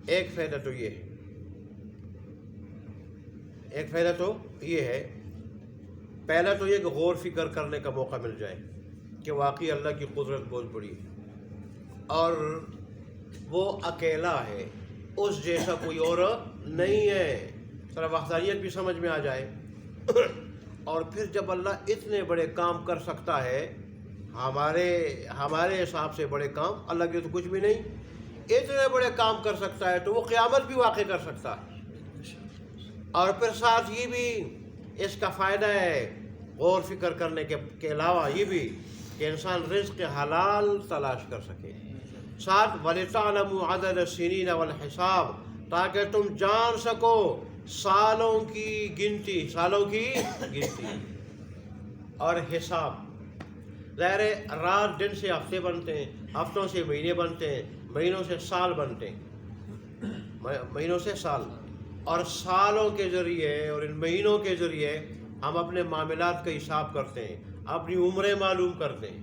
ایک فائدہ تو یہ ہے، ایک فائدہ تو یہ ہے، پہلا تو یہ کہ غور فکر کرنے کا موقع مل جائے کہ واقعی اللہ کی قدرت بہت بڑی ہے اور وہ اکیلا ہے، اس جیسا کوئی اور نہیں ہے، ذرا وحدانیت بھی سمجھ میں آ جائے۔ اور پھر جب اللہ اتنے بڑے کام کر سکتا ہے، ہمارے حساب سے بڑے کام، اللہ کے تو کچھ بھی نہیں، اتنے بڑے کام کر سکتا ہے تو وہ قیامت بھی واقع کر سکتا ہے۔ اور پھر ساتھ یہ بھی اس کا فائدہ ہے غور فکر کرنے کے علاوہ یہ بھی کہ انسان رزق حلال تلاش کر سکے، ساتھ وَلِتَعْلَمُوا عَدَدَ السِّنِينَ وَالْحِسَابَ، تاکہ تم جان سکو سالوں کی گنتی اور حساب۔ ظاہر ہے رات دن سے ہفتے بنتے ہیں، ہفتوں سے مہینے بنتے ہیں، مہینوں سے سال بنتے ہیں، مہینوں سے سال، اور سالوں کے ذریعے اور ان مہینوں کے ذریعے ہم اپنے معاملات کا حساب کرتے ہیں، اپنی عمریں معلوم کرتے ہیں،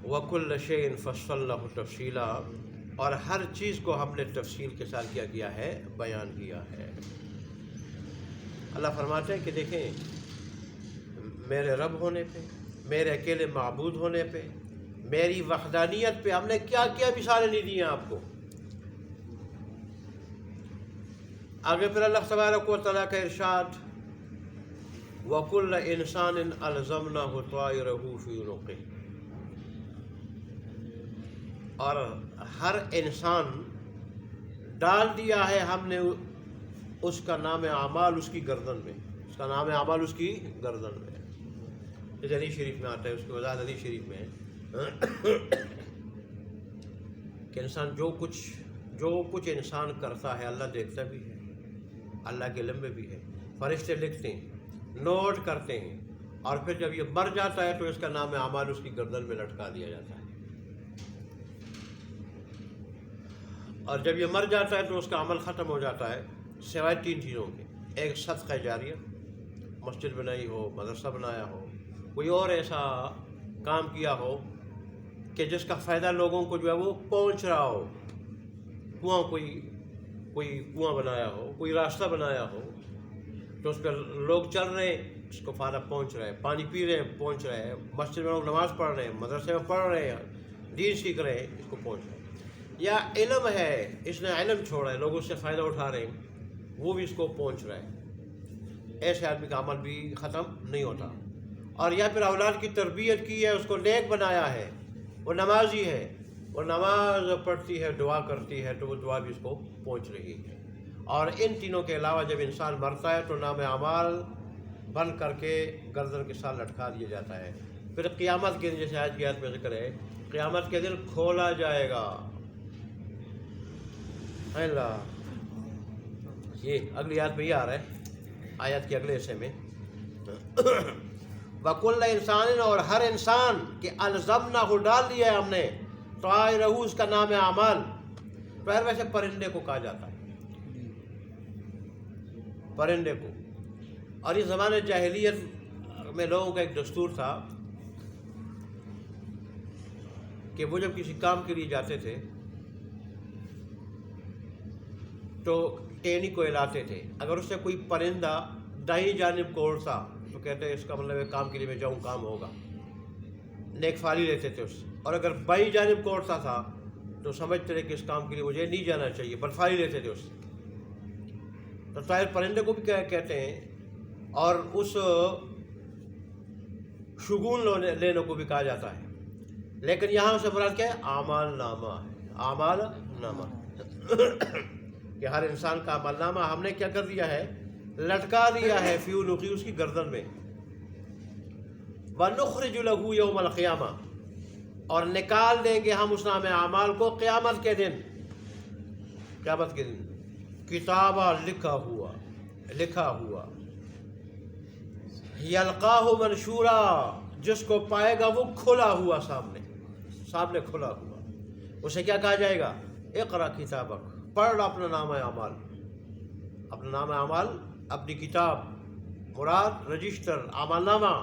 وَكُلَّ شَيْءٍ فَصَّلْنَاهُ تَفْصِيلًا، اور ہر چیز کو ہم نے تفصیل کے ساتھ کیا گیا ہے، بیان کیا ہے۔ اللہ فرماتے ہیں کہ دیکھیں میرے رب ہونے پہ، میرے اکیلے معبود ہونے پہ، میری وحدانیت پہ ہم نے کیا کیا مثالیں نہیں دی ہیں آپ کو۔ آگے پھر اللہ تبارک و تعالیٰ کا ارشاد، وَكُلَّ إِنسَانٍ أَلْزَمْنَاهُ طَائِرَهُ فِي عُنُقِهِ، اور ہر انسان ڈال دیا ہے ہم نے اس کا نام اعمال اس کی گردن میں، اس کا نام اعمال اس کی گردن میں۔ حدیث شریف میں آتا ہے، اس کی وضاحت حدیث شریف میں ہے کہ انسان جو کچھ انسان کرتا ہے اللہ دیکھتا بھی ہے، اللہ کے علم میں بھی ہے، فرشتے لکھتے ہیں، نوٹ کرتے ہیں، اور پھر جب یہ مر جاتا ہے تو اس کا نام اعمال اس کی گردن میں لٹکا دیا جاتا ہے، اور جب یہ مر جاتا ہے تو اس کا عمل ختم ہو جاتا ہے سوائے 3 چیزوں کے، ایک صدقہ جاریہ، مسجد بنائی ہو، مدرسہ بنایا ہو، کوئی اور ایسا کام کیا ہو کہ جس کا فائدہ لوگوں کو جو ہے وہ پہنچ رہا ہو، کوئی کنواں بنایا ہو، کوئی راستہ بنایا ہو تو اس پہ لوگ چل رہے ہیں، اس کو فائدہ پہنچ رہا ہے، پانی پی رہے ہیں پہنچ رہے ہیں، مسجد میں لوگ نماز پڑھ رہے ہیں، مدرسے میں پڑھ رہے ہیں، دین سیکھ رہے ہیں، اس کو پہنچ رہا ہے۔ یا علم ہے، اس نے علم چھوڑا ہے، لوگ اس سے فائدہ اٹھا رہے ہیں، وہ بھی اس کو پہنچ رہا ہے، ایسے آدمی کا عمل بھی ختم نہیں ہوتا۔ اور یا پھر اولاد کی تربیت کی ہے، اس کو نیک بنایا ہے، وہ نمازی ہے، وہ نماز پڑھتی ہے، دعا کرتی ہے، تو وہ دعا بھی اس کو پہنچ رہی ہے۔ اور ان تینوں کے علاوہ جب انسان مرتا ہے تو نام اعمال بند کر کے گردن کے ساتھ لٹکا دیا جاتا ہے۔ پھر قیامت کے دن، جیسے آج کی آیت میں ذکر ہے، قیامت کے دن کھولا جائے گا۔ اللہ، یہ اگلی آیت میں یہ آ رہا ہے، آیت کے اگلے حصے میں، وَكُلَّ إِنسَانٍ، اور ہر انسان کہ الزمناہ ڈال دیا ہے ہم نے، طائرہ اس کا نام اعمال، پہر ویسے پرندے کو کہا جاتا ہے، پرندے کو۔ اور اس زمانے جاہلیت میں لوگوں کا ایک دستور تھا کہ وہ جب کسی کام کے لیے جاتے تھے تو ٹہنی کو ہلاتے تھے، اگر اس سے کوئی پرندہ دائیں جانب کو اڑتا تو کہتے ہیں اس کا مطلب ہے کام کے لیے میں جاؤں، کام ہوگا، نیک فالی لیتے تھے اس سے۔ اور اگر بائیں جانب کو اڑتا تھا تو سمجھتے تھے کہ اس کام کے لیے مجھے نہیں جانا چاہیے، بدفالی لیتے تھے اس سے۔ تو طائر پرندے کو بھی کہتے ہیں، اور اس شگون لینے کو بھی کہا جاتا ہے، لیکن یہاں سے مراد کیا ہے؟ اعمال نامہ ہے، اعمال نامہ کہ ہر انسان کا عمل نامہ ہم نے کیا کر دیا ہے؟ لٹکا دیا ہے، فی عنقہ، اس کی گردن میں۔ وَنُخْرِجُ لَهُ يَوْمَ الْقِيَامَةِ، اور نکال دیں گے ہم اس نام اعمال کو قیامت کے دن، قیامت کے دن، کتابہ لکھا ہوا، یلقاہ منشورا، جس کو پائے گا وہ کھلا ہوا، سامنے کھلا ہوا۔ اسے کیا کہا جائے گا؟ اقرا کتابک، پڑھ اپنا نام اعمال، اپنا نام اعمال، اپنی کتاب مراد رجسٹر عمل نامہ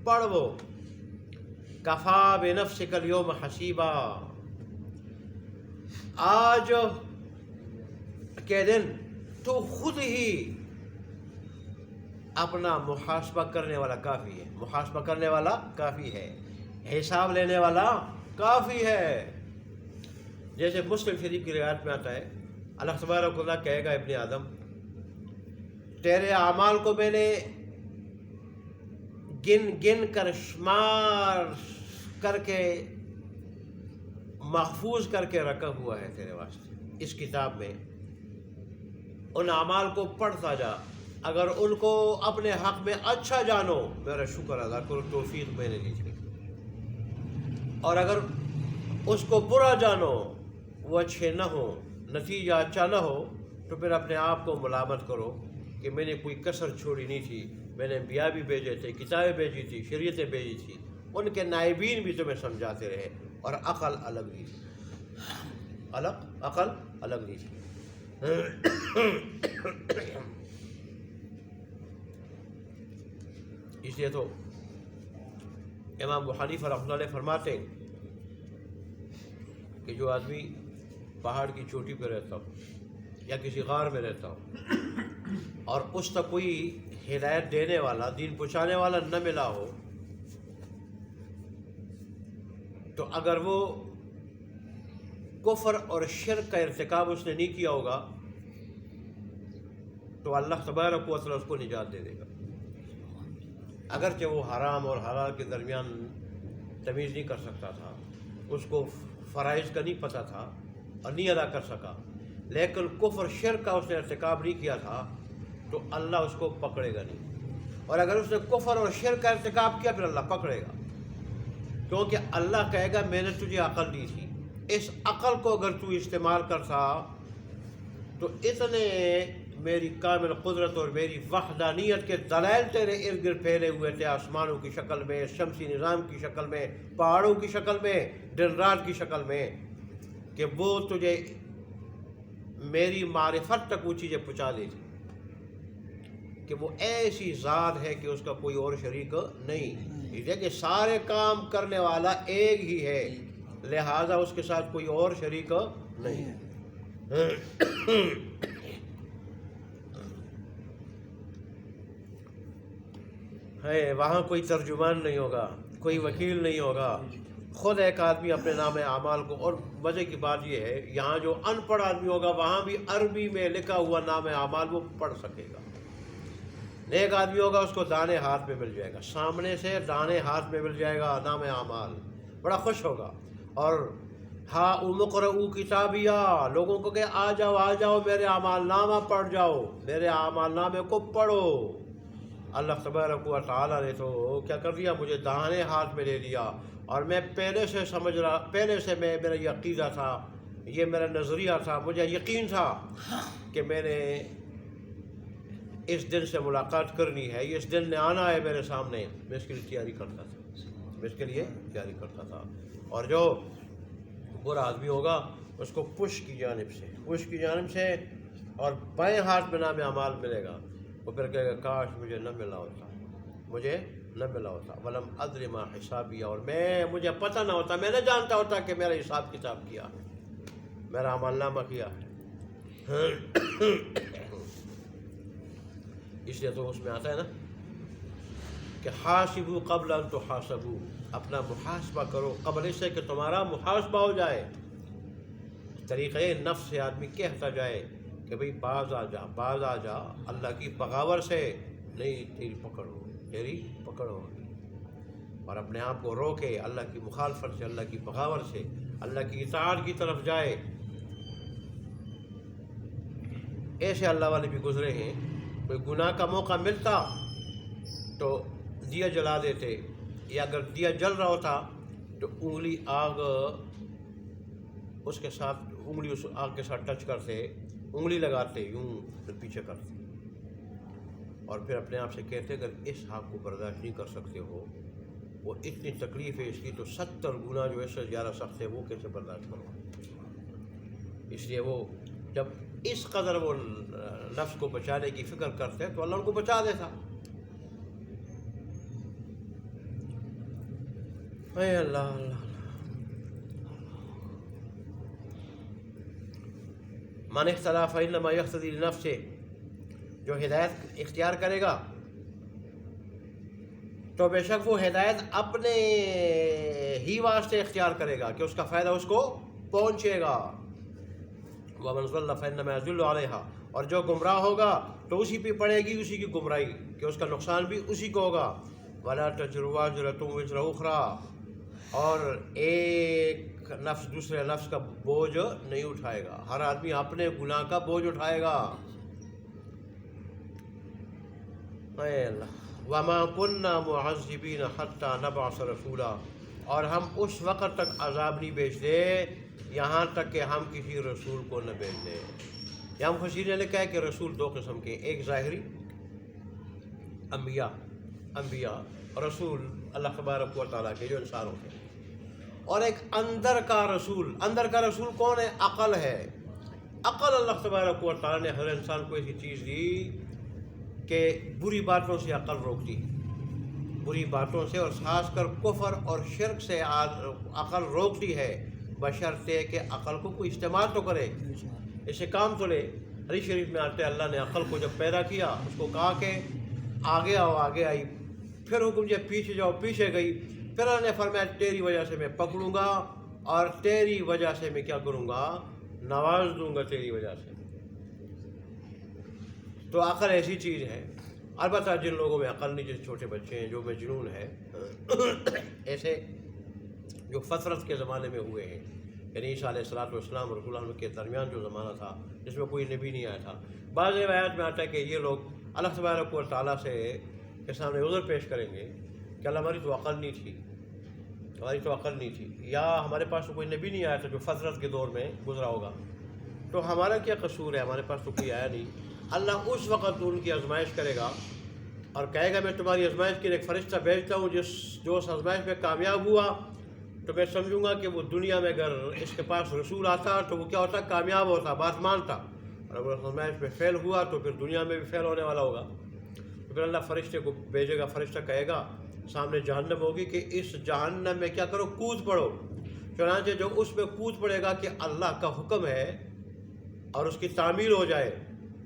پڑھ وہ کفا بنفسک الیوم حسیبا، آج کے دن تو خود ہی اپنا محاسبہ کرنے والا کافی ہے، محاسبہ کرنے والا کافی ہے، حساب لینے والا کافی ہے۔ جیسے مسلم شریف کی روایت میں آتا ہے، اللہ تبارک و تعالیٰ کہے گا ابن آدم تیرے اعمال کو میں نے گن گن کر شمار کر کے محفوظ کر کے رکھا ہوا ہے تیرے واسطے اس کتاب میں، ان اعمال کو پڑھتا جا، اگر ان کو اپنے حق میں اچھا جانو میرا شکر ادا کرو، توفیق میں نے دی تھی، اور اگر اس کو برا جانو وہ اچھے نہ ہو، نتیجہ اچھا نہ ہو، تو پھر اپنے آپ کو ملامت کرو کہ میں نے کوئی کسر چھوڑی نہیں تھی، میں نے انبیاء بھی بھیجے تھے، کتابیں بھیجی تھی، شریعتیں بھیجی تھی، ان کے نائبین بھی تمہیں سمجھاتے رہے، اور عقل الگ دی تھی، عقل الگ دی تھی۔ اس لیے تو امام ابو حنیفہ رحمۃ اللہ علیہ فرماتے ہیں کہ جو آدمی پہاڑ کی چوٹی پہ رہتا ہو یا کسی غار میں رہتا ہو اور اس تک کوئی ہدایت دینے والا، دین پہنچانے والا نہ ملا ہو، تو اگر وہ کفر اور شرک کا ارتکاب اس نے نہیں کیا ہوگا تو اللہ تبارک و تعالیٰ اس کو نجات دے دے گا، اگرچہ وہ حرام اور حلال کے درمیان تمیز نہیں کر سکتا تھا، اس کو فرائض کا نہیں پتہ تھا اور نہیں ادا کر سکا، لیکن کفر شرک کا اس نے ارتکاب نہیں کیا تھا تو اللہ اس کو پکڑے گا نہیں، اور اگر اس نے کفر اور شرک کا ارتکاب کیا پھر اللہ پکڑے گا، کیونکہ اللہ کہے گا میں نے تجھے عقل دی تھی، اس عقل کو اگر تو استعمال کرتا تو اتنے میری کامل قدرت اور میری وحدانیت کے دلائل تیرے ارد گرد پھیلے ہوئے تھے، آسمانوں کی شکل میں، شمسی نظام کی شکل میں، پہاڑوں کی شکل میں، دن رات کی شکل میں، کہ وہ تجھے میری معرفت تک وہ چیزیں پہنچا دیتی کہ وہ ایسی ذات ہے کہ اس کا کوئی اور شریک نہیں، اس لیے کہ سارے کام کرنے والا ایک ہی ہے، لہذا اس کے ساتھ کوئی اور شریک نہیں ہے۔ وہاں کوئی ترجمان نہیں ہوگا، کوئی وکیل نہیں ہوگا، خود ایک آدمی اپنے نام اعمال کو، اور مزے کی بات یہ ہے یہاں جو ان پڑھ آدمی ہوگا وہاں بھی عربی میں لکھا ہوا نام اعمال وہ پڑھ سکے گا، نیک آدمی ہوگا اس کو دانے ہاتھ میں مل جائے گا، سامنے سے دانے ہاتھ میں مل جائے گا نام اعمال، بڑا خوش ہوگا، اور ہاں امقرؤ کتابیہ، لوگوں کو کہ آ جاؤ میرے اعمال نامہ پڑھ جاؤ، میرے اعمال نامے کو پڑھو۔ اللہ تبارک و تعالیٰ نے تو کیا کر دیا، مجھے داہنے ہاتھ میں لے لیا، اور میں پہلے سے سمجھ رہا، پہلے سے میرا یہ عقیدہ تھا، یہ میرا نظریہ تھا، مجھے یقین تھا کہ میں نے اس دن سے ملاقات کرنی ہے، اس دن نے آنا ہے میرے سامنے، میں اس کے لیے تیاری کرتا تھا، اور جو برا آدمی ہوگا اس کو پش کی جانب سے اور بائیں ہاتھ میں نام اعمال ملے گا، وہ پھر کہے گا کاش مجھے نہ ملا ہوتا، ولم ادر ما حسابیہ، اور مجھے پتہ نہ ہوتا، میں نہ جانتا ہوتا کہ میرا حساب کتاب کیا ہے، میرا عمل نامہ کیا ہے۔ اس لیے تو اس میں آتا ہے نا کہ حاسبوا قبل ان تحاسبوا، اپنا محاسبہ کرو قبل اس سے کہ تمہارا محاسبہ ہو جائے، طریقہ نفس سے آدمی کہتا جائے کہ بھئی باز آ جا، اللہ کی بغاور سے نہیں، تیری پکڑ ہوگی، اور اپنے آپ کو روکے اللہ کی مخالفت سے، اللہ کی بغاور سے، اللہ کی اطاعت کی طرف جائے۔ ایسے اللہ والے بھی گزرے ہیں، کوئی گناہ کا موقع ملتا تو دیا جلا دیتے، یا اگر دیا جل رہا ہوتا تو انگلی آگ اس کے ساتھ، انگلی اس آگ کے ساتھ ٹچ کرتے، انگلی لگاتے، یوں پھر پیچھے کرتے، اور پھر اپنے آپ سے کہتے اگر اس آگ کو برداشت نہیں کر سکتے ہو، وہ اتنی تکلیف ہے اس کی، تو 70 گنا جو اس سے زیادہ سخت ہے وہ کیسے برداشت کرو۔ اس لیے وہ جب اس قدر وہ نفس کو بچانے کی فکر کرتے تو اللہ ان کو بچا دیتا، اے اللہ اللہ من اختلا فإنما یقتدی لنفسہ، جو ہدایت اختیار کرے گا تو بے شک وہ ہدایت اپنے ہی واسطے اختیار کرے گا کہ اس کا فائدہ اس کو پہنچے گا۔ وَمَنْ ضَلَّ فَإِنَّمَا يَضِلُّ عَلَيْهَا، اور جو گمراہ ہوگا تو اسی پہ پڑے گی اسی کی گمراہی، کہ اس کا نقصان بھی اسی کو ہوگا۔ وَلَا تَزِرُ وَازِرَةٌ وِزْرَ أُخْرَىٰ، اور ایک نفس دوسرے نفس کا بوجھ نہیں اٹھائے گا، ہر آدمی اپنے گناہ کا بوجھ اٹھائے گا۔ اے اللہ وَمَا كُنَّا مُعَذِّبِينَ حَتَّىٰ نَبْعَثَ رَسُولًا، اور ہم اس وقت تک عذاب نہیں بھیجتے یہاں تک کہ ہم کسی رسول کو نہ بھیج دیں۔ یہاں مفسرین نے لکھا ہے کہ رسول دو قسم کے، ایک ظاہری انبیاء اور رسول اللہ تبارک و تعالیٰ کے جو انسان ہوتے ہیں، اور ایک اندر کا رسول۔ اندر کا رسول کون ہے؟ عقل ہے۔ عقل اللہ تبارک و تعالیٰ نے ہر انسان کو ایسی چیز دی کہ بری باتوں سے عقل روکتی، بری باتوں سے اور خاص کر کفر اور شرک سے عقل روکتی ہے، بشرطے کہ عقل کو کوئی استعمال تو کرے، اسے کام تو لے۔ حدیث شریف میں آتا ہے اللہ نے عقل کو جب پیدا کیا اس کو کہا کہ آگے آؤ، آگے آئی، پھر حکم دیا پیچھے جاؤ، پیچھے گئی، پھر اللہ نے فرمایا تیری وجہ سے میں پکڑوں گا اور تیری وجہ سے میں کیا کروں گا؟ نواز دوں گا تیری وجہ سے۔ تو عقل ایسی چیز ہے۔ البتہ جن لوگوں میں عقل نہیں، جیسے چھوٹے بچے ہیں جو مجنون ہے، ایسے جو فطرت کے زمانے میں ہوئے ہیں، یعنی عیسیٰ علیہ السلام اور رسول اللہ کے درمیان جو زمانہ تھا جس میں کوئی نبی نہیں آیا تھا، بعض روایات میں آتا ہے کہ یہ لوگ اللہ تبارک و تعالیٰ سے کے سامنے عذر پیش کریں گے کہ اللہ ہماری تو عقل نہیں تھی، ہماری تو عقل نہیں تھی، یا ہمارے پاس تو کوئی نبی نہیں آیا تھا جو فطرت کے دور میں گزرا ہوگا، تو ہمارا کیا قصور ہے، ہمارے پاس تو کوئی آیا نہیں۔ اللہ اس وقت ان کی آزمائش کرے گا اور کہے گا میں تمہاری آزمائش کے لیے ایک فرشتہ بھیجتا ہوں، جو اس آزمائش میں کامیاب ہوا تو میں سمجھوں گا کہ وہ دنیا میں اگر اس کے پاس رسول آتا تو وہ کیا ہوتا؟ کامیاب ہوتا، بات مانتا، اور اگر اس آزمائش میں فیل ہوا تو پھر دنیا میں بھی فیل ہونے والا ہوگا۔ تو پھر اللہ فرشتے کو بھیجے گا، فرشتہ کہے گا سامنے جہنم ہوگی کہ اس جہنم میں کیا کرو؟ کود پڑو۔ چنانچہ جو اس میں کود پڑے گا کہ اللہ کا حکم ہے اور اس کی تعمیل ہو جائے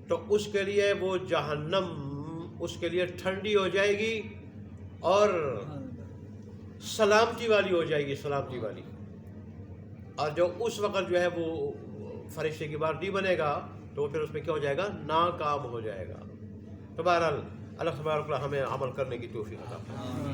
تو اس کے لیے وہ جہنم اس کے لیے ٹھنڈی ہو جائے گی اور سلامتی والی ہو جائے گی، سلامتی والی۔ اور جو اس وقت جو ہے وہ فرشتے کی بات نہیں بنے گا تو پھر اس میں کیا ہو جائے گا؟ ناکام ہو جائے گا۔ تو بہرحال اللہ تبارک و تعالی ہمیں عمل کرنے کی توفیق عطا فرمائے۔